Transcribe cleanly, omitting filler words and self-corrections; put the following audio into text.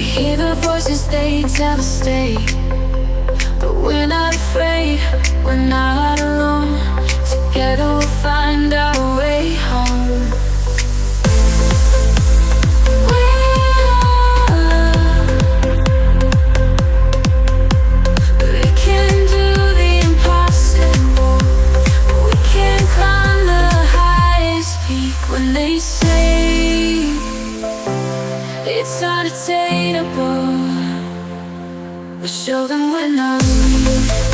We hear the voices, they tell us stay, but we're not afraid, we're not alone. Together we'll find our way home. We can do the impossible, we can climb the highest peak. When they say it's unattainable, we'll show them we're not weak.